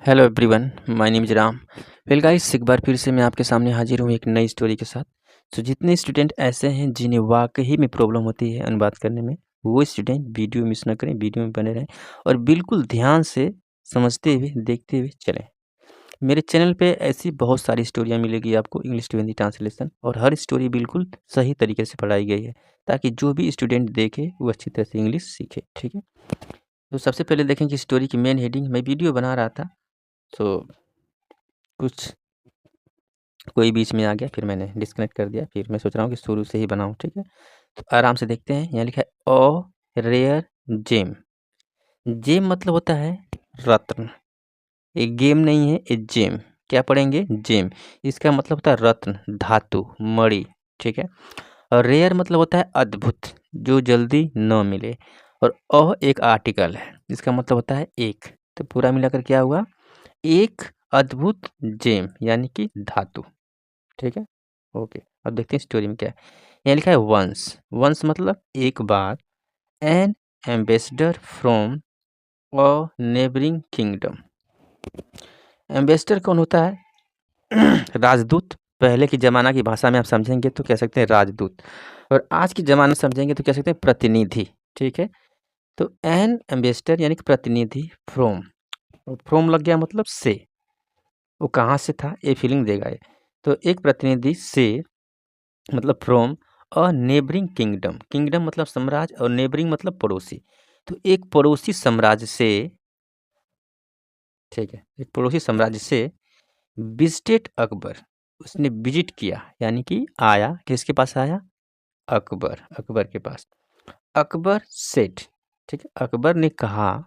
Hello everyone, my name is Ram. Well guys, एक बार फिर से मैं आपके सामने हाजिर हूँ एक नई स्टोरी के साथ। सो जितने स्टूडेंट ऐसे हैं जिन्हें वाकई में प्रॉब्लम होती है अनुवाद करने में, वो स्टूडेंट वीडियो मिस ना करें, वीडियो में बने रहें और बिल्कुल ध्यान से समझते हुए, देखते हुए चलें। मेरे चैनल पे ऐसी बहुत सारी स्टोरियाँ मिलेगी आपको इंग्लिश टू हिंदी ट्रांसलेशन, और हर स्टोरी बिल्कुल सही तरीके से पढ़ाई गई है ताकि जो भी स्टूडेंट देखे वो अच्छी तरह से इंग्लिश सीखे। ठीक है, तो सबसे पहले देखें कि स्टोरी की मेन हेडिंग। मैं वीडियो बना रहा था, तो कुछ कोई बीच में आ गया, फिर मैंने डिस्कनेक्ट कर दिया। फिर मैं सोच रहा हूँ कि शुरू से ही बनाऊँ। ठीक है, तो आराम से देखते हैं। यहाँ लिखा है ओ रेयर जेम। जेम मतलब होता है रत्न। एक गेम नहीं है, एक जेम। क्या पढ़ेंगे? जेम। इसका मतलब होता है रत्न, धातु, मणि। ठीक है, और रेयर मतलब होता है अद्भुत, जो जल्दी न मिले। और एक आर्टिकल है, इसका मतलब होता है एक। तो पूरा मिलाकर क्या हुआ? एक अद्भुत जेम, यानी कि धातु। ठीक है, ओके। अब देखते हैं स्टोरी में क्या है। यहाँ लिखा है वंस। वंस मतलब एक बार। An ambassador from a neighbouring kingdom. Ambassador कौन होता है? राजदूत। पहले की ज़माना की भाषा में आप समझेंगे तो कह सकते हैं राजदूत, और आज की ज़माना में समझेंगे तो कह सकते हैं प्रतिनिधि। ठीक है, तो एन एम्बेसडर यानी कि प्रतिनिधि। फ्रॉम, फ्रॉम लग गया मतलब से। वो कहाँ से था ये फीलिंग देगा ये। तो एक प्रतिनिधि से मतलब from a neighbouring kingdom. Kingdom मतलब साम्राज्य, और नेबरिंग मतलब पड़ोसी। तो एक पड़ोसी साम्राज्य से, ठीक है, एक पड़ोसी साम्राज्य से विजिटेड अकबर। उसने विजिट किया, यानी कि आया। किसके पास आया? अकबर, अकबर के पास। अकबर सेठ, ठीक है, अकबर ने कहा,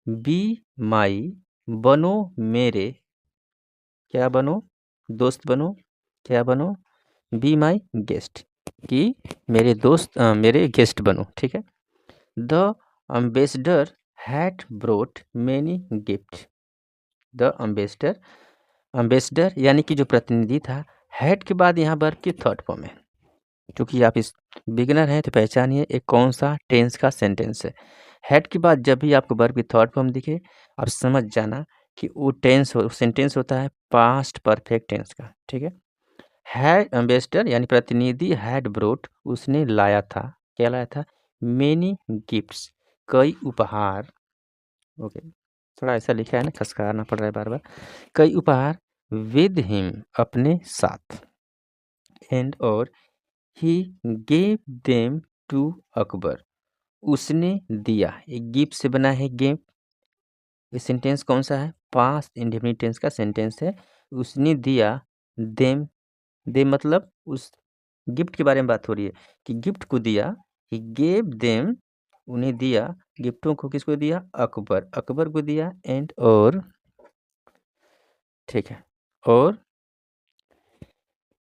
बी माई, बनो मेरे, क्या बनो? दोस्त बनो। क्या बनो? बी माई गेस्ट, कि मेरे दोस्त, मेरे गेस्ट बनो। ठीक है, the ambassador had brought many gift. The ambassador, ambassador यानी कि जो प्रतिनिधि था। हैड के बाद यहाँ वर्ब की थर्ड फॉर्म है। क्योंकि आप इस बिगिनर हैं तो पहचानिए एक कौन सा टेंस का सेंटेंस है। हैड के बाद जब भी आपको वर्ब की थर्ड फॉर्म दिखे, आप समझ जाना कि वो टेंस हो, सेंटेंस होता है पास्ट परफेक्ट टेंस का। ठीक है, हैड एम्बेसडर यानी प्रतिनिधि, हैड ब्रोट उसने लाया था। क्या लाया था? मेनी गिफ्ट्स, कई उपहार। ओके, थोड़ा ऐसा लिखा है ना, खसकाना पड़ रहा है बार बार। कई उपहार विद हिम, अपने साथ। एंड और he gave them to Akbar, उसने दिया। एक गिफ्ट से बना है गेव। ये सेंटेंस कौन सा है? पास्ट इंडेफिनिट टेंस का सेंटेंस है। उसने दिया, देम, दे मतलब उस गिफ्ट के बारे में बात हो रही है कि गिफ्ट को दिया। ही गेव देम, उन्हें दिया। गिफ्टों को किसको दिया? अकबर, अकबर को दिया। एंड और, ठीक है, और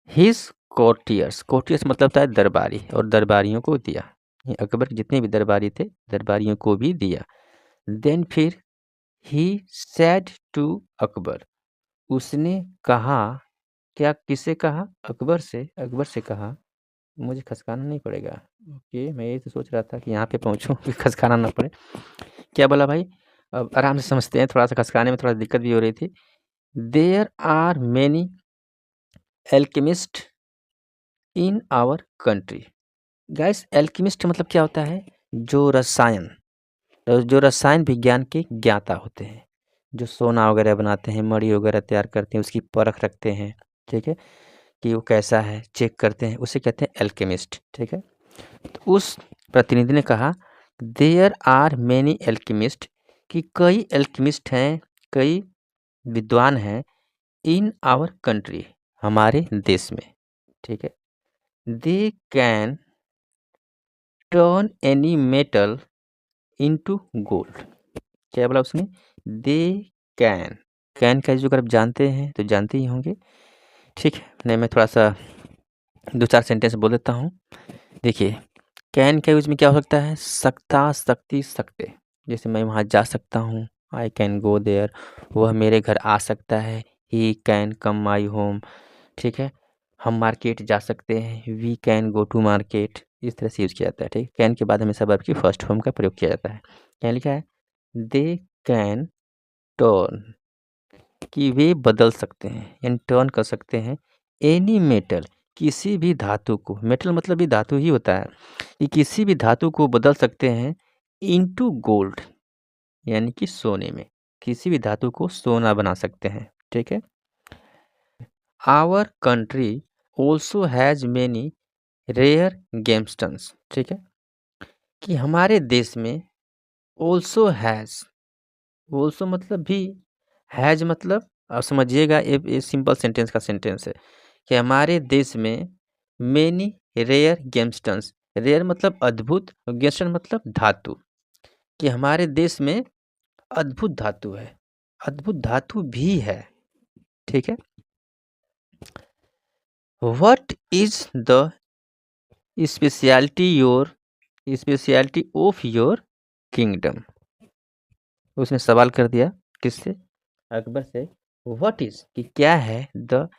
हिज कोर्टियर्स, कोर्टियर्स मतलब होता है दरबारी, और दरबारियों को दिया। ये अकबर के जितने भी दरबारी थे, दरबारियों को भी दिया। देन फिर ही सेड टू अकबर, उसने कहा। क्या किसे कहा? अकबर से, अकबर से कहा। मुझे खसकाना नहीं पड़ेगा। ओके, मैं यही तो सोच रहा था कि यहाँ पे पहुँचूँ कि खसकाना ना पड़े। क्या बोला भाई? अब आराम से समझते हैं। थोड़ा सा खसकाने में थोड़ा दिक्कत भी हो रही थी। There are many alchemist in our country. Guys, alchemist मतलब क्या होता है? जो रसायन, जो रसायन विज्ञान के ज्ञाता होते हैं, जो सोना वगैरह बनाते हैं, मणि वगैरह तैयार करते हैं, उसकी परख रखते हैं। ठीक है, कि वो कैसा है चेक करते हैं, उसे कहते हैं एल्केमिस्ट। ठीक है, तो उस प्रतिनिधि ने कहा, देयर आर मैनी एल्केमिस्ट, कि कई एल्केमिस्ट हैं, कई विद्वान हैं। इन आवर कंट्री, हमारे देश में। ठीक है, they can turn any metal into gold. क्या बोला उसने? दे कैन, कैन का जो अगर आप जानते हैं तो जानते ही होंगे। ठीक है, नहीं मैं थोड़ा सा दो चार सेंटेंस बोल देता हूँ। देखिए, कैन का यूज में क्या हो सकता है? सकता, सकती, सकते। जैसे मैं वहाँ जा सकता हूँ, आई कैन गो देयर। वह मेरे घर आ सकता है, he can come my home. ठीक है, हम मार्केट जा सकते हैं, we can go to market. इस तरह से यूज़ किया जाता है। ठीक है, कैन के बाद हमेशा वर्ब की फर्स्ट फॉर्म का प्रयोग किया जाता है। क्या लिखा है? दे कैन टर्न कि वे बदल सकते हैं यानी टर्न कर सकते हैं एनी मेटल, किसी भी धातु को, मेटल मतलब भी धातु ही होता है, कि किसी भी धातु को बदल सकते हैं इनटू गोल्ड यानी कि सोने में, किसी भी धातु को सोना बना सकते हैं। ठीक है। Our country also has many rare gemstones. ठीक है, कि हमारे देश में ऑल्सो हैज, ऑल्सो मतलब भी, हैज मतलब आप समझिएगा, ये सिंपल सेंटेंस का सेंटेंस है कि हमारे देश में मेनी रेयर गेमस्टन्स, रेयर मतलब अद्भुत, गेमस्टन मतलब धातु, कि हमारे देश में अद्भुत धातु है, अद्भुत धातु भी है। ठीक है। What is the speciality of your kingdom. उसने सवाल कर दिया किससे, अकबर से। व्हाट इज कि क्या है, द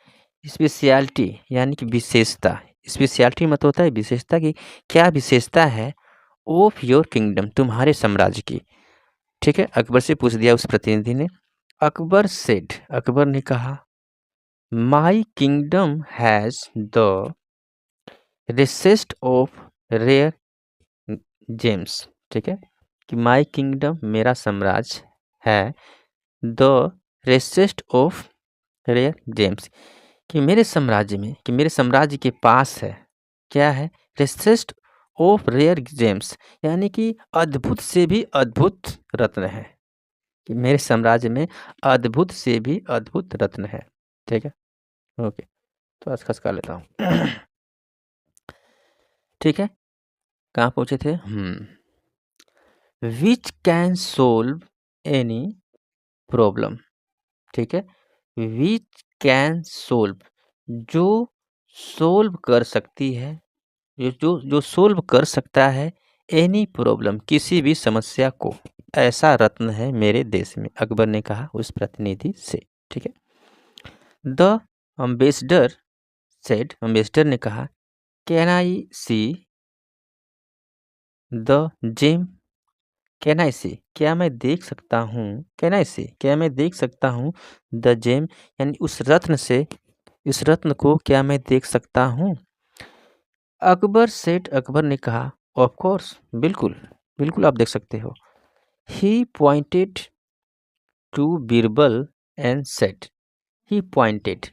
स्पेशलिटी यानी कि विशेषता, स्पेशलिटी मतलब होता है विशेषता, की क्या विशेषता है ऑफ योर किंगडम तुम्हारे साम्राज्य की। ठीक है, अकबर से पूछ दिया उस प्रतिनिधि ने। अकबर सेड, अकबर ने कहा, my kingdom has the richest of rare gems. ठीक है, कि माई किंगडम मेरा साम्राज्य है, the richest of rare gems, कि मेरे साम्राज्य में, कि मेरे साम्राज्य के पास है, क्या है, रेसेस्ट ऑफ रेयर जेम्स यानी कि अद्भुत से भी अद्भुत रत्न है, कि मेरे साम्राज्य में अद्भुत से भी अद्भुत रत्न है। ठीक है, ओके, तो आज खसका लेता हूँ। ठीक है, कहाँ पहुँचे थे। Which can solve any problem. ठीक है, विच कैन सोल्व, जो सोल्व कर सकती है, जो सोल्व कर सकता है एनी प्रॉब्लम, किसी भी समस्या को, ऐसा रत्न है मेरे देश में, अकबर ने कहा उस प्रतिनिधि से। ठीक है। द अम्बेसडर सेड, अम्बेसडर ने कहा, can I see the gem, can I see क्या मैं देख सकता हूँ, कैन आई सी क्या मैं देख सकता हूँ, द जेम यानी उस रत्न से, इस रत्न को क्या मैं देख सकता हूँ। अकबर सेठ, अकबर ने कहा, ऑफ कोर्स बिल्कुल, बिल्कुल आप देख सकते हो। He pointed to Birbal and said, he pointed,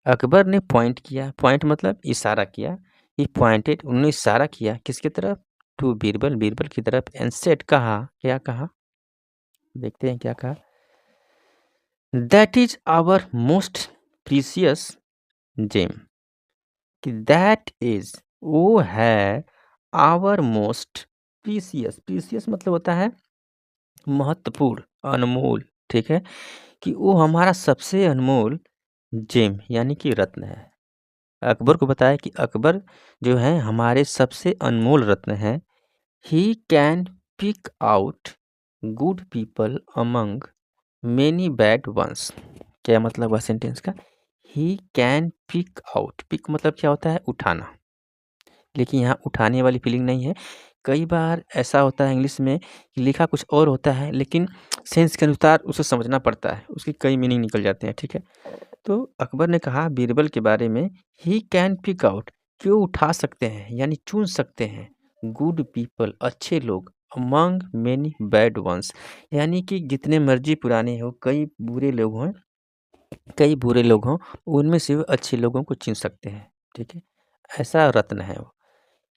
Akbar ने पॉइंट किया, पॉइंट मतलब इशारा किया, ही पॉइंटेड उन्होंने इशारा किया किसकी तरफ, टू बीरबल, बीरबल की तरफ, एंड सेड कहा, क्या कहा, देखते हैं क्या कहा, that is our most precious gem, कि दैट इज वो है, आवर मोस्ट प्रीसियस, प्रीसियस मतलब होता है महत्वपूर्ण, अनमोल। ठीक है, कि वो हमारा सबसे अनमोल जेम यानी कि रत्न है। अकबर को बताया कि अकबर जो है हमारे सबसे अनमोल रत्न है। He can pick out good people among many bad ones, क्या मतलब हुआ सेंटेंस का, he can pick out, pick मतलब क्या होता है, उठाना, लेकिन यहाँ उठाने वाली फीलिंग नहीं है। कई बार ऐसा होता है इंग्लिश में कि लिखा कुछ और होता है, लेकिन सेंस के अनुसार उसे समझना पड़ता है, उसकी कई मीनिंग निकल जाते हैं। ठीक है, तो अकबर ने कहा बीरबल के बारे में, ही कैन पिक आउट, कि वो उठा सकते हैं यानी चुन सकते हैं, गुड पीपल अच्छे लोग, अमंग मेनी बैड वंस यानी कि जितने मर्जी पुराने हो, कई बुरे लोग हों, उनमें से वो अच्छे लोगों को चुन सकते हैं। ठीक है, ऐसा रत्न है वो।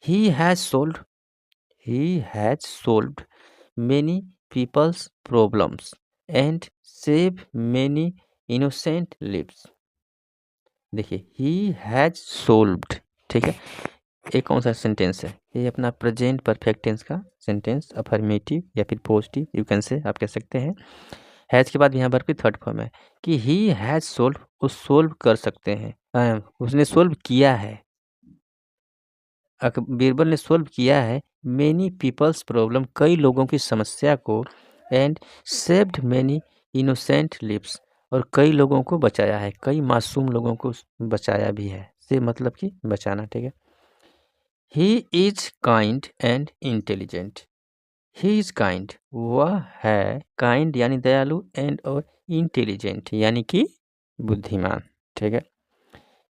He has solved he has solved many people's problems and saved many innocent lives। देखिए, he has solved, ठीक है, ये कौन सा सेंटेंस है, ये अपना प्रेजेंट परफेक्ट टेंस का सेंटेंस, अफर्मेटिव या फिर पॉजिटिव यू कैन से आप कह सकते हैं। हैज के बाद यहाँ पर भी थर्ड फॉर्म है कि ही हैज सोल्व, वो सोल्व कर सकते हैं, उसने सोल्व किया है, बीरबल ने सोल्व किया है मेनी पीपल्स प्रॉब्लम, कई लोगों की समस्या को, and saved many innocent lives, और कई लोगों को बचाया है, कई मासूम लोगों को बचाया भी है, से मतलब कि बचाना। ठीक है, he is kind and intelligent, he is kind, वह है काइंड यानी दयालु, एंड और इंटेलिजेंट यानी कि बुद्धिमान, ठीक है।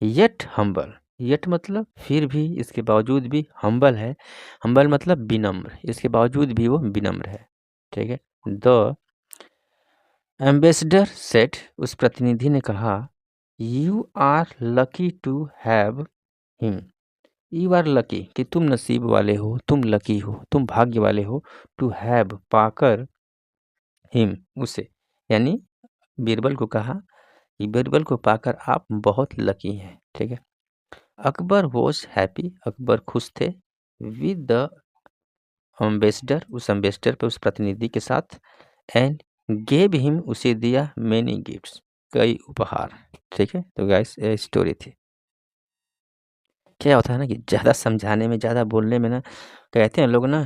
येट हम्बल, येट मतलब फिर भी, इसके बावजूद भी, हम्बल है, हम्बल मतलब विनम्र, इसके बावजूद भी वो विनम्र है, ठीक है। द एम्बेसडर सेट, उस प्रतिनिधि ने कहा, you are lucky to have him, you are lucky कि तुम नसीब वाले हो, तुम लकी हो, तुम भाग्य वाले हो, टू हैव पाकर, हिम उसे, यानी बीरबल को कहा कि बीरबल को पाकर आप बहुत लकी हैं, ठीक है। अकबर वॉज हैप्पी, अकबर खुश थे, विद द अम्बेसडर, उस अम्बेसडर पे, उस प्रतिनिधि के साथ, एंड गेव हिम, उसे दिया, मैनी गिफ्ट्स, कई उपहार, ठीक है। तो गाइस ये स्टोरी थी। क्या होता है ना कि ज़्यादा समझाने में, ज़्यादा बोलने में ना, कहते हैं लोग ना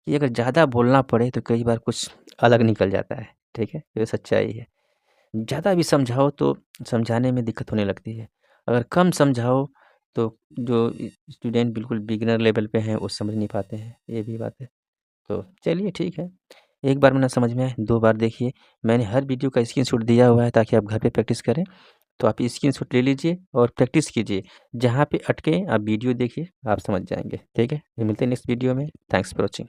कि अगर ज़्यादा बोलना पड़े तो कई बार कुछ अलग निकल जाता है, ठीक है। तो ये सच्चाई है। ज़्यादा भी समझाओ तो समझाने में दिक्कत होने लगती है। अगर कम समझाओ तो जो स्टूडेंट बिल्कुल बिगिनर लेवल पे हैं वो समझ नहीं पाते हैं, ये भी बात है। तो चलिए ठीक है, एक बार में ना समझ में आए, 2 बार देखिए। मैंने हर वीडियो का स्क्रीनशॉट दिया हुआ है ताकि आप घर पे प्रैक्टिस करें। तो आप स्क्रीनशॉट ले लीजिए और प्रैक्टिस कीजिए। जहाँ पे अटके आप वीडियो देखिए, आप समझ जाएँगे, ठीक है? फिर मिलते हैं नेक्स्ट वीडियो में। Thanks for watching.